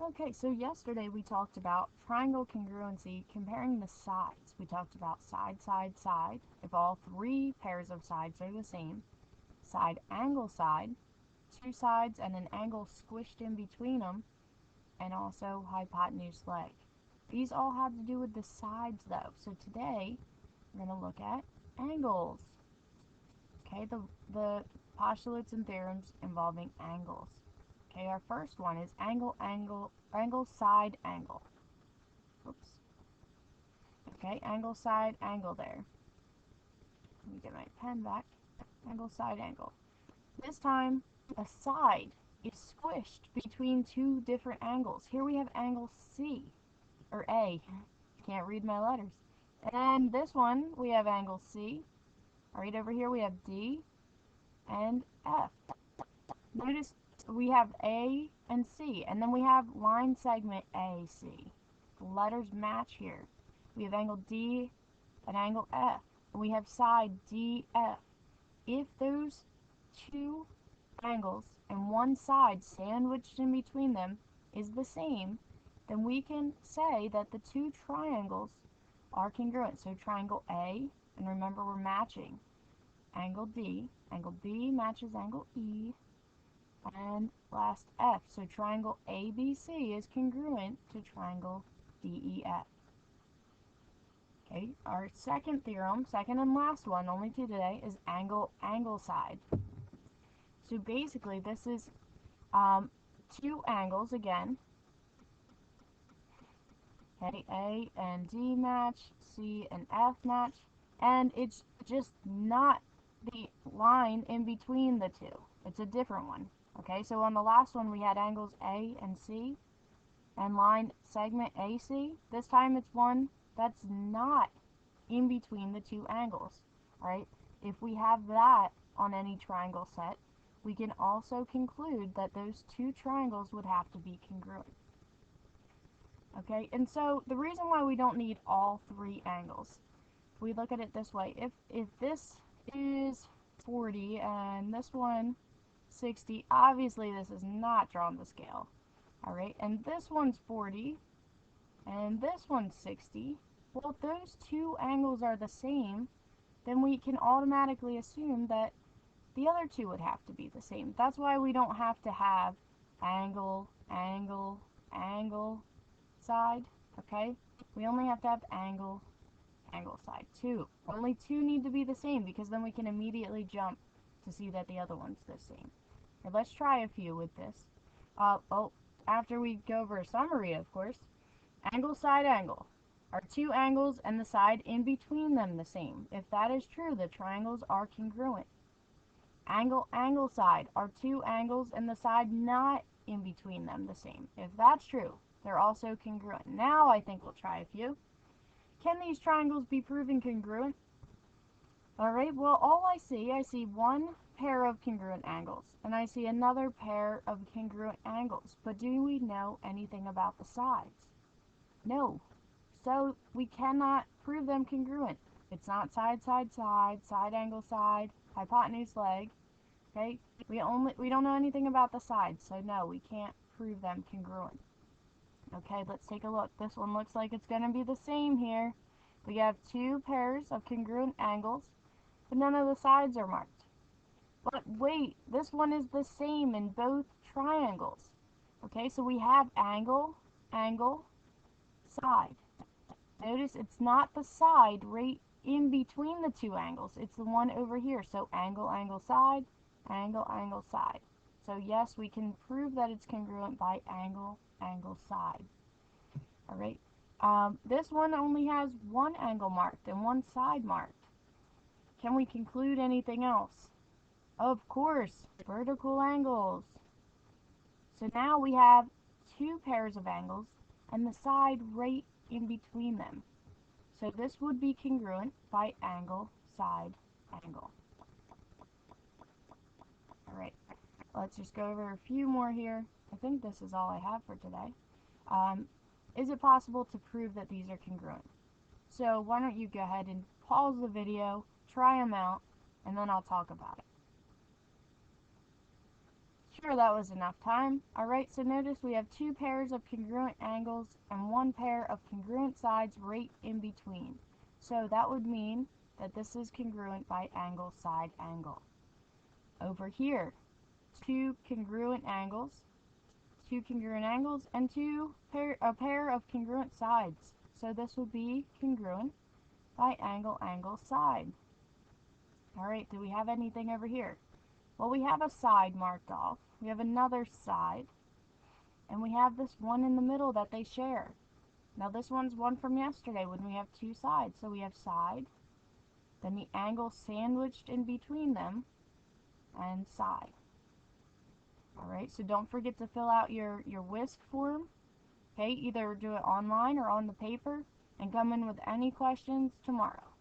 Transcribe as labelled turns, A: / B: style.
A: Okay, so yesterday we talked about triangle congruency comparing the sides. We talked about side, side, side, if all three pairs of sides are the same. Side, angle, side, two sides and an angle squished in between them, and also hypotenuse leg. These all have to do with the sides though. So today we're going to look at angles. Okay, the postulates and theorems involving angles. Okay, our first one is angle, side, angle. Oops. Okay, angle, side, angle there. Let me get my pen back. Angle, side, angle. This time, a side is squished between two different angles. Here we have angle C, or A. Can't read my letters. And this one, we have angle C. Right over here we have D and F. Notice we have A and C, and then we have line segment AC. The letters match here. We have angle D and angle F, and we have side DF. If those two angles and one side sandwiched in between them is the same, then we can say that the two triangles are congruent. So triangle A, and remember we're matching angle D matches angle E, and last F. So triangle ABC is congruent to triangle DEF. Okay, our second theorem, second and last one, only two today, is angle, side. So basically this is two angles again. Okay, A and D match, C and F match, and it's just not the line in between the two. It's a different one. Okay, so on the last one we had angles A and C and line segment AC. This time it's one that's not in between the two angles. Alright, if we have that on any triangle set, we can also conclude that those two triangles would have to be congruent. Okay, and so the reason why we don't need all three angles, if we look at it this way, if this is 40 and this one 60, obviously this is not drawn to scale. Alright, and this one's 40 and this one's 60. Well, if those two angles are the same, then we can automatically assume that the other two would have to be the same. That's why we don't have to have angle, angle, angle, side, okay? We only have to have angle, angle, side. Two. Only two need to be the same, because then we can immediately jump to see that the other one's the same. Here, let's try a few with this. After we go over a summary, of course. Angle, side, angle. Are two angles and the side in between them the same? If that is true, the triangles are congruent. Angle, angle, side. Are two angles and the side not in between them the same? If that's true, they're also congruent. Now I think we'll try a few. Can these triangles be proven congruent? Alright, well, all I see one pair of congruent angles, and I see another pair of congruent angles. But do we know anything about the sides? No. So we cannot prove them congruent. It's not side, side, side, side, angle, side, hypotenuse, leg. Okay? We don't know anything about the sides, so no, we can't prove them congruent. Okay, let's take a look. This one looks like it's going to be the same here. We have two pairs of congruent angles, but none of the sides are marked. But wait, this one is the same in both triangles. Okay, so we have angle, angle, side. Notice it's not the side right in between the two angles. It's the one over here. So angle, angle, side, angle, angle, side. So yes, we can prove that it's congruent by angle, angle, side. Alright, this one only has one angle marked and one side marked. Can we conclude anything else? Of course, vertical angles. So now we have two pairs of angles and the side right in between them. So this would be congruent by angle, side, angle. Alright, let's just go over a few more here. I think this is all I have for today. Is it possible to prove that these are congruent? So why don't you go ahead and pause the video, try them out, and then I'll talk about it. sure that was enough time. Alright, so notice we have two pairs of congruent angles and one pair of congruent sides right in between. So that would mean that this is congruent by angle, side, angle. Over here, two congruent angles, and a pair of congruent sides. So this would be congruent by angle, angle, side. Alright, do we have anything over here? Well, we have a side marked off. We have another side. And we have this one in the middle that they share. Now this one's one from yesterday when we have two sides. So we have side, then the angle sandwiched in between them, and side. Alright, so don't forget to fill out your whisk form. Okay, either do it online or on the paper, and come in with any questions tomorrow.